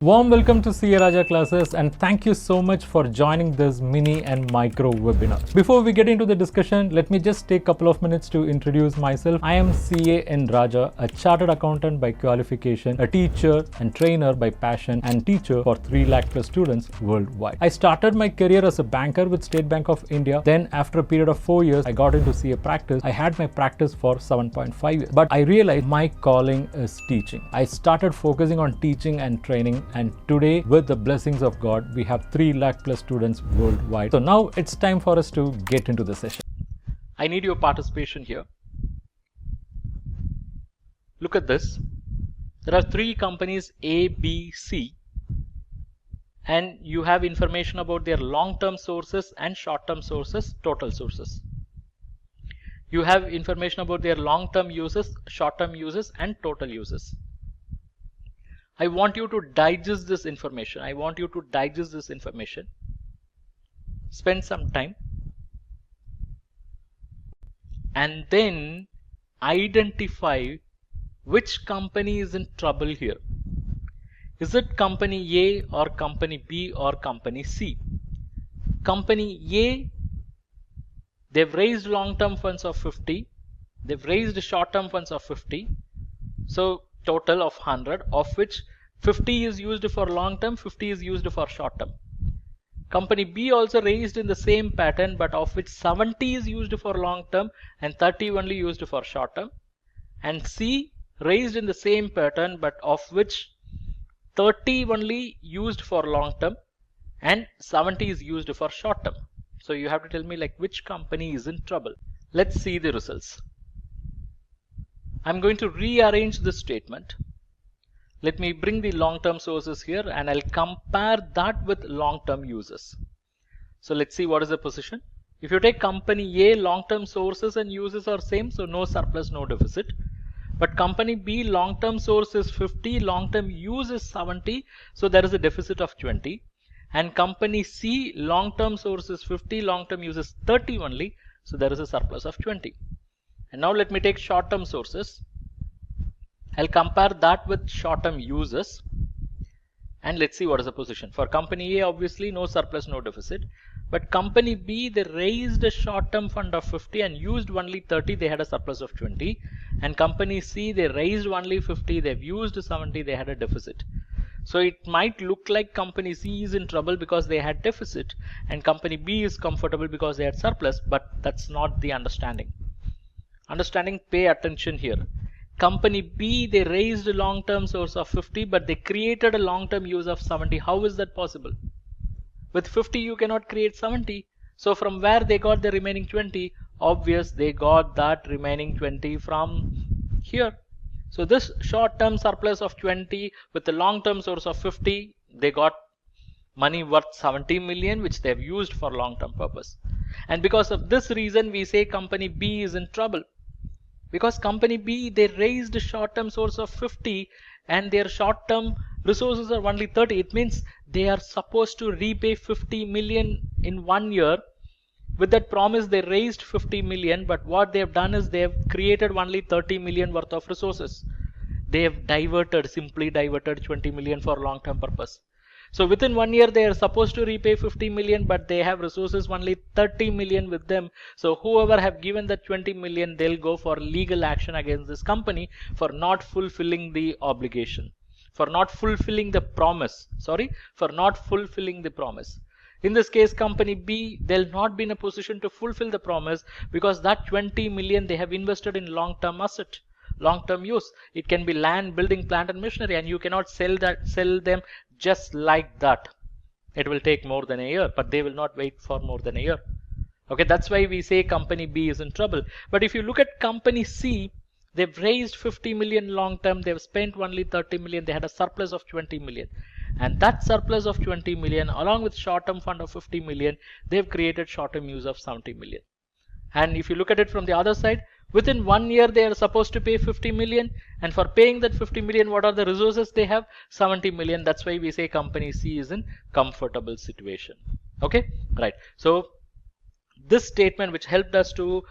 Warm welcome to CA Raja classes and thank you so much for joining this mini and micro webinar. Before we get into the discussion, let me just take a couple of minutes to introduce myself. I am CA N Raja, a chartered accountant by qualification, a teacher and trainer by passion, and teacher for 3 lakh plus students worldwide. I started my career as a banker with State Bank of India. Then after a period of 4 years, I got into CA practice. I had my practice for 7.5 years. But I realized my calling is teaching. I started focusing on teaching and training. And today, with the blessings of God, we have 3 lakh plus students worldwide. So now it's time for us to get into the session. I need your participation here. Look at this. There are 3 companies A, B, C, and you have information about their long-term sources and short-term sources, total sources. You have information about their long-term uses, short-term uses, and total uses. I want you to digest this information. Spend some time and then identify which company is in trouble here. Is it company A or company B or company C? Company A, they've raised long-term funds of 50. They've raised short-term funds of 50. So total of 100, of which 50 is used for long term, 50 is used for short term. Company B also raised in the same pattern, but of which 70 is used for long term and 30 only used for short term. And C raised in the same pattern, but of which 30 only used for long term and 70 is used for short term. So you have to tell me like which company is in trouble. Let's see the results. I'm going to rearrange this statement. Let me bring the long-term sources here and I'll compare that with long-term uses. So let's see what is the position. If you take company A, long-term sources and uses are same, so no surplus, no deficit. But company B, long-term source is 50, long-term use is 70, so there is a deficit of 20. And company C, long-term source is 50, long-term use is 30 only, so there is a surplus of 20. And now let me take short-term sources. I'll compare that with short-term uses and let's see what is the position. For company A, obviously no surplus, no deficit. But company B, they raised a short-term fund of 50 and used only 30, they had a surplus of 20. And company C, they raised only 50, they've used 70, they had a deficit. So it might look like company C is in trouble because they had deficit and company B is comfortable because they had surplus, but that's not the understanding. Pay attention here. Company B, they raised a long-term source of 50, but they created a long-term use of 70. How is that possible? With 50, you cannot create 70. So from where they got the remaining 20? Obvious, they got that remaining 20 from here. So this short-term surplus of 20 with the long-term source of 50, they got money worth 70 million, which they have used for long-term purpose. And because of this reason, we say company B is in trouble. Because company B, they raised a short-term source of 50 and their short-term resources are only 30. It means they are supposed to repay 50 million in 1 year. With that promise, they raised 50 million, but what they have done is they have created only 30 million worth of resources. They have simply diverted 20 million for long-term purpose. So within 1 year, they are supposed to repay 50 million, but they have resources only 30 million with them. So whoever have given that 20 million, they'll go for legal action against this company for not fulfilling the obligation, for not fulfilling the promise. In this case, company B, they'll not be in a position to fulfill the promise because that 20 million they have invested in long-term asset. Long-term use. It can be land, building, plant and machinery, and you cannot sell them just like that. It will take more than a year, but they will not wait for more than a year. Okay, that's why we say company B is in trouble. But if you look at company C, they've raised 50 million long-term, they've spent only 30 million, they had a surplus of 20 million. And that surplus of 20 million along with short-term fund of 50 million, they've created short-term use of 70 million. And if you look at it from the other side, within 1 year they are supposed to pay 50 million, and for paying that 50 million, what are the resources they have? 70 million. That's why we say company C is in comfortable situation. Okay, right. So this statement which helped us to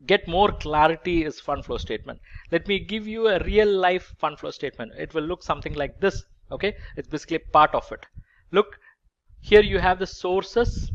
get more clarity is fund flow statement. Let me give you a real life fund flow statement. It will look something like this. Okay, it's basically part of it. Look, here you have the sources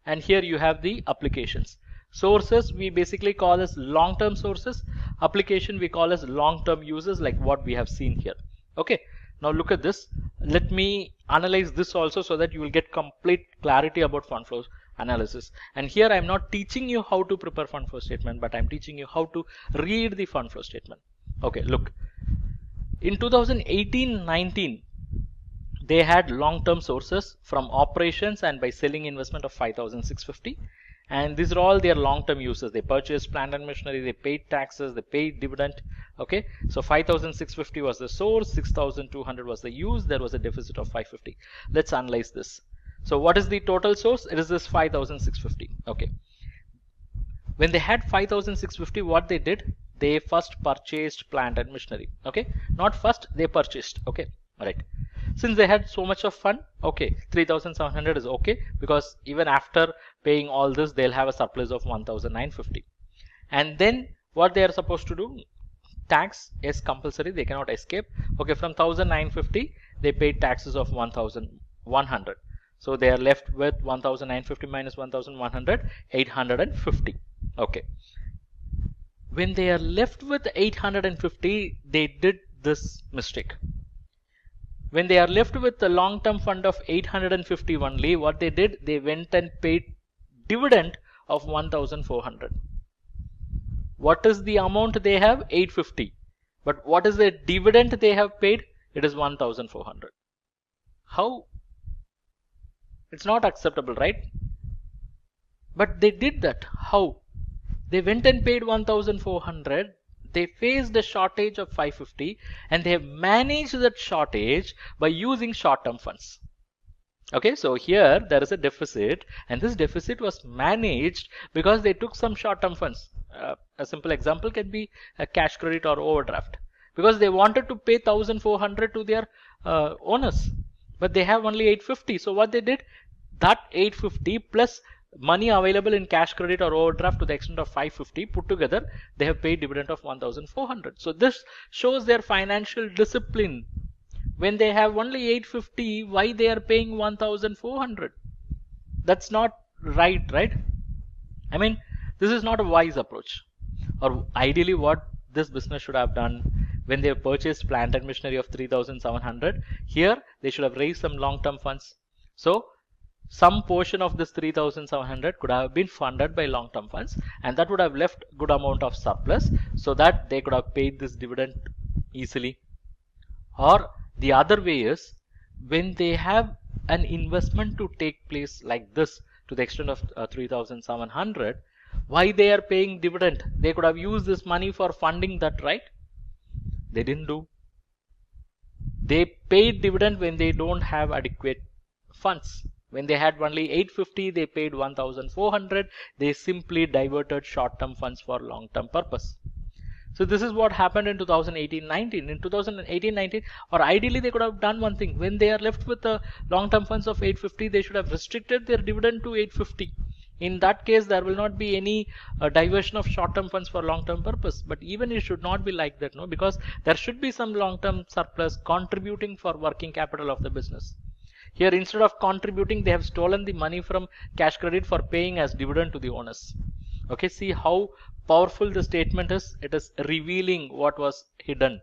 and here you have the applications. Sources we basically call as long-term sources, application we call as long-term users, like what we have seen here. Okay, now look at this. Let me analyze this also so that you will get complete clarity about fund flow analysis. And here I'm not teaching you how to prepare fund flow statement, but I'm teaching you how to read the fund flow statement. Okay, look, in 2018-19 they had long-term sources from operations and by selling investment of 5,650, and these are all their long-term uses. They purchased plant and machinery, they paid taxes, they paid dividend. Okay, so 5,650 was the source, 6,200 was the use, there was a deficit of 550. Let's analyze this. So what is the total source? It is this 5,650. Okay, when they had 5,650, what they did, they first purchased plant and machinery. Okay, not first, they purchased. Okay, all right. Since they had so much of fund, okay, 3,700 is okay, because even after paying all this, they'll have a surplus of 1,950. And then what they are supposed to do, tax is compulsory, they cannot escape. Okay, from 1,950 they paid taxes of 1,100. So they are left with 1,950 minus 1,100, 850. Okay, when they are left with 850, they did this mistake. When they are left with the long-term fund of 850 only, what they did, they went and paid dividend of 1,400. What is the amount they have? 850. But what is the dividend they have paid? It is 1,400. How? It's not acceptable, right? But they did that. How? They went and paid 1,400. They faced a shortage of 550 and they have managed that shortage by using short-term funds. Okay, so here there is a deficit, and this deficit was managed because they took some short-term funds. A simple example can be a cash credit or overdraft, because they wanted to pay 1,400 to their owners, but they have only 850. So what they did, that 850 plus money available in cash credit or overdraft to the extent of 550 put together, they have paid dividend of 1,400. So this shows their financial discipline. When they have only 850, why they are paying 1,400? That's not right, right? I mean, this is not a wise approach. Or ideally what this business should have done, when they have purchased plant and machinery of 3,700, here they should have raised some long-term funds. So some portion of this 3,700 could have been funded by long-term funds, and that would have left good amount of surplus so that they could have paid this dividend easily. Or the other way is, when they have an investment to take place like this to the extent of 3,700, why they are paying dividend? They could have used this money for funding that, right? They didn't do. They paid dividend when they don't have adequate funds. When they had only 850, they paid 1,400. They simply diverted short-term funds for long-term purpose. So this is what happened in 2018-19. In 2018-19, or ideally they could have done one thing. When they are left with the long-term funds of 850, they should have restricted their dividend to 850. In that case, there will not be any diversion of short-term funds for long-term purpose. But even it should not be like that, no, because there should be some long-term surplus contributing for working capital of the business. Here, instead of contributing, they have stolen the money from cash credit for paying as dividend to the owners. Okay, see how powerful the statement is. It is revealing what was hidden.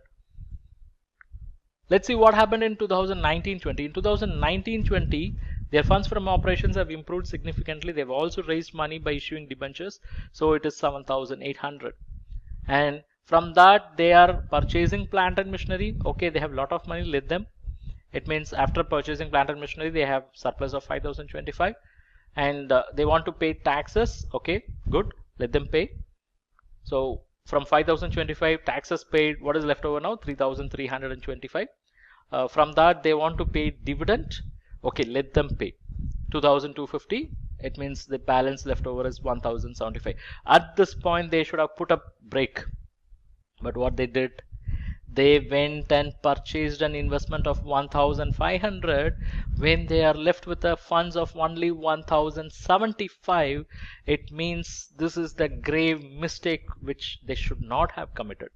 Let's see what happened in 2019-20. In 2019-20, their funds from operations have improved significantly. They've also raised money by issuing debentures. So it is 7,800. And from that, they are purchasing plant and machinery. Okay, they have a lot of money, let them. It means after purchasing plant and machinery, they have surplus of 5,025. And they want to pay taxes. Okay, good, let them pay. So from 5,025 taxes paid, what is left over now? 3,325. From that, they want to pay dividend. Okay, let them pay 2,250. It means the balance left over is 1,075. At this point, they should have put a break. But what they did, they went and purchased an investment of 1,500. When they are left with the funds of only 1,075, it means this is the grave mistake which they should not have committed.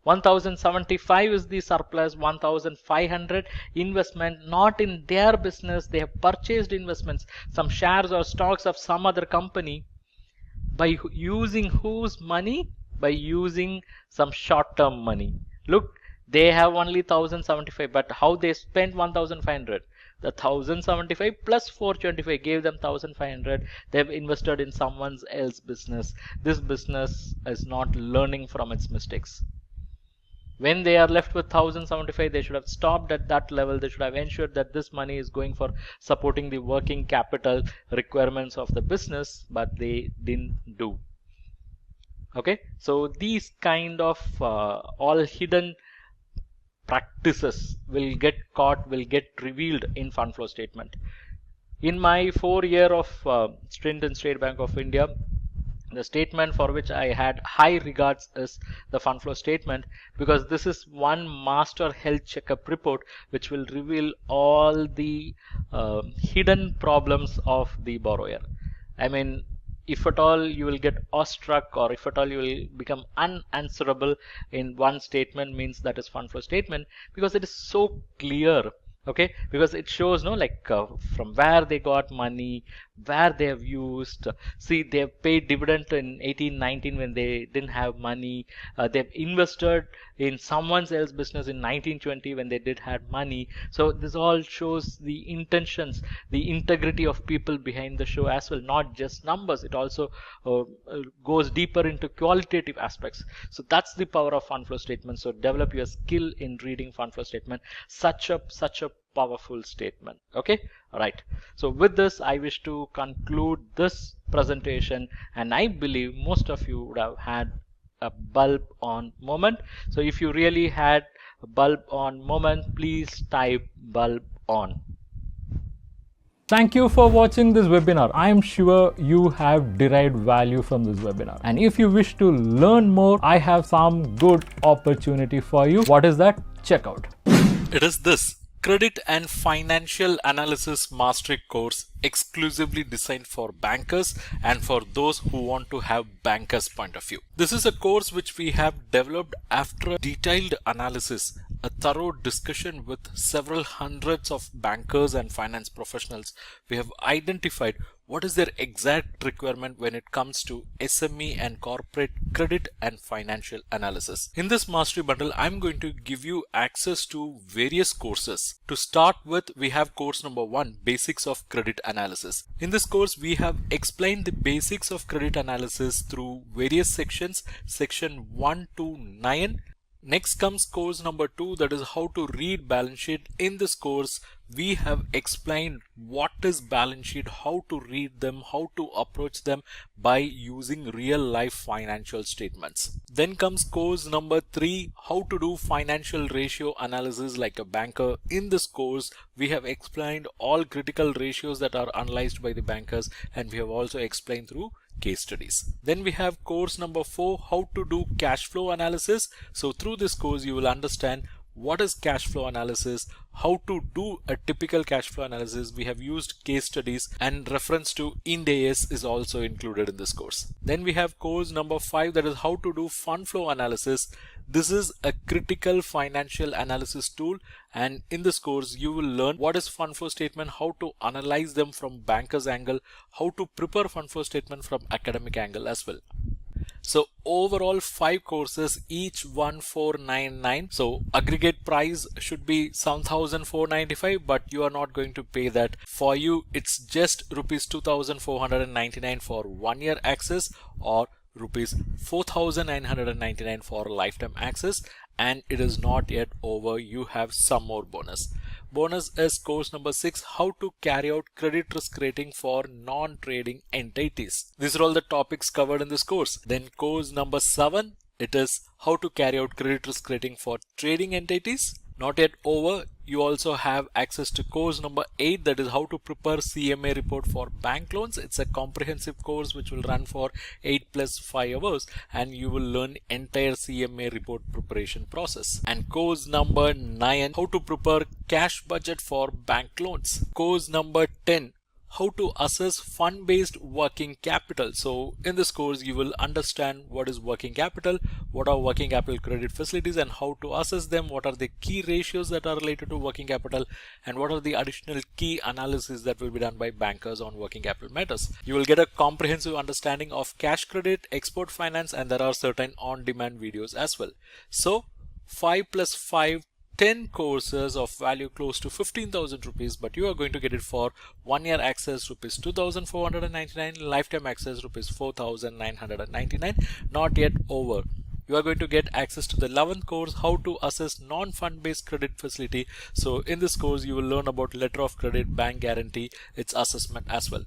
1075 is the surplus, 1500 investment not in their business. They have purchased investments, some shares or stocks of some other company. By using whose money? By using some short-term money. Look, they have only 1075, but how they spent 1500? The 1075 plus 425 gave them 1500. They've invested in someone else's business. This business is not learning from its mistakes. When they are left with 1075, they should have stopped at that level. They should have ensured that this money is going for supporting the working capital requirements of the business, but they didn't do. Okay, so these kind of all hidden practices will get caught, will get revealed in fund flow statement. In my 4 year of stint in State Bank of India, the statement for which I had high regards is the fund flow statement, because this is one master health checkup report which will reveal all the hidden problems of the borrower. I mean, if at all you will get awestruck, or if at all you will become unanswerable in one statement, means that is fund flow statement, because it is so clear. Okay, because it shows from where they got money, where they have used. See, they have paid dividend in 1819 when they didn't have money. They've invested in someone else's business in 1920 when they did have money. So this all shows the intentions, the integrity of people behind the show as well, not just numbers. It also goes deeper into qualitative aspects. So that's the power of fund flow statement. So develop your skill in reading fund flow statement. Such a powerful statement. Okay, all right. So with this, I wish to conclude this presentation, and I believe most of you would have had a bulb on moment. So if you really had a bulb on moment, please type bulb on. Thank you for watching this webinar. I am sure you have derived value from this webinar. And if you wish to learn more, I have some good opportunity for you. What is that? Check out. It is this Credit and Financial Analysis Mastery course, exclusively designed for bankers and for those who want to have bankers' point of view. This is a course which we have developed after a detailed analysis, a thorough discussion with several hundreds of bankers and finance professionals. We have identified what is their exact requirement when it comes to SME and corporate credit and financial analysis. In this mastery bundle, I'm going to give you access to various courses. To start with, we have course number 1, Basics of Credit Analysis. In this course, we have explained the basics of credit analysis through various sections, section 1 to 9. Next comes course number 2, that is how to read balance sheet. In this course, we have explained what is balance sheet, how to read them, how to approach them by using real life financial statements. Then comes course number 3, how to do financial ratio analysis like a banker. In this course, we have explained all critical ratios that are analyzed by the bankers, and we have also explained through case studies. Then we have course number 4, how to do cash flow analysis. So through this course, you will understand what is cash flow analysis, how to do a typical cash flow analysis. We have used case studies, and reference to Ind AS is also included in this course. Then we have course number 5, that is how to do fund flow analysis. This is a critical financial analysis tool, and in this course you will learn what is fund flow statement, how to analyze them from banker's angle, how to prepare fund flow statement from academic angle as well. So overall 5 courses, each 1499. So aggregate price should be 7495, but you are not going to pay that. For you, it's just rupees 2499 for 1 year access, or rupees 4999 for lifetime access. And it is not yet over, you have some more bonus. Bonus is course number 6, how to carry out credit risk rating for non-trading entities. These are all the topics covered in this course. Then course number 7, it is how to carry out credit risk rating for trading entities. Not yet over, you also have access to course number 8, that is how to prepare CMA report for bank loans. It's a comprehensive course which will run for 8 plus 5 hours, and you will learn entire CMA report preparation process. And course number 9, how to prepare cash budget for bank loans. Course number 10, how to assess fund-based working capital. So in this course, you will understand what is working capital, what are working capital credit facilities and how to assess them, what are the key ratios that are related to working capital, and what are the additional key analysis that will be done by bankers on working capital matters. You will get a comprehensive understanding of cash credit, export finance, and there are certain on-demand videos as well. So 5 plus 5, 10 courses of value close to 15,000 rupees, but you are going to get it for 1 year access rupees 2,499, lifetime access rupees 4,999, not yet over. You are going to get access to the 11th course, how to assess non-fund based credit facility. So in this course, you will learn about letter of credit, bank guarantee, its assessment as well.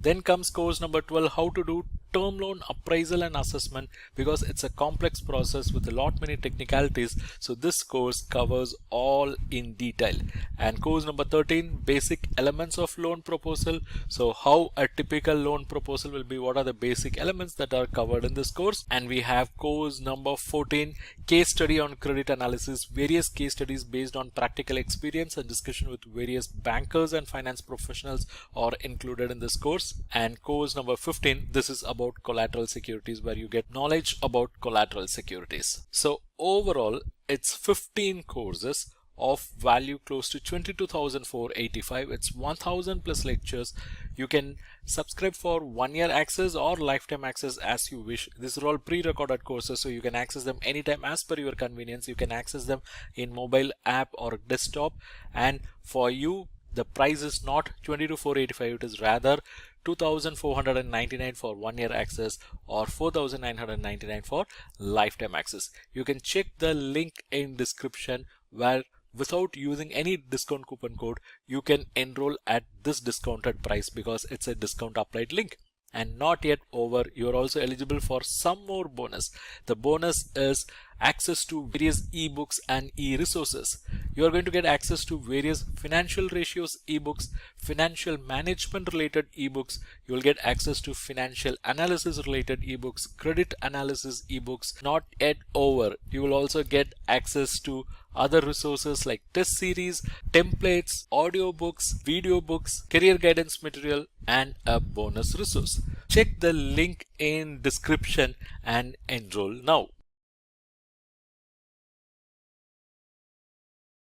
Then comes course number 12, how to do term loan appraisal and assessment, because it's a complex process with a lot many technicalities. So this course covers all in detail. And course number 13, basic elements of loan proposal. So how a typical loan proposal will be, what are the basic elements that are covered in this course. And we have course number 14, case study on credit analysis, various case studies based on practical experience and discussion with various bankers and finance professionals are included in this course. And course number 15, this is about collateral securities, where you get knowledge about collateral securities. So overall, it's 15 courses of value close to 22,485. It's 1,000 plus lectures. You can subscribe for 1 year access or lifetime access as you wish. These are all pre-recorded courses, so you can access them anytime as per your convenience. You can access them in mobile app or desktop, and for you the price is not 22,485, it is rather 2,499 for 1 year access or 4,999 for lifetime access. You can check the link in description, where without using any discount coupon code you can enroll at this discounted price, because it's a discount applied link. And not yet over, you're also eligible for some more bonus. The bonus is access to various ebooks and e-resources. You are going to get access to various financial ratios ebooks, financial management related ebooks. You will get access to financial analysis related ebooks, credit analysis ebooks. Not yet over, you will also get access to other resources like test series, templates, audiobooks, video books, career guidance material, and a bonus resource. Check the link in description and enroll now.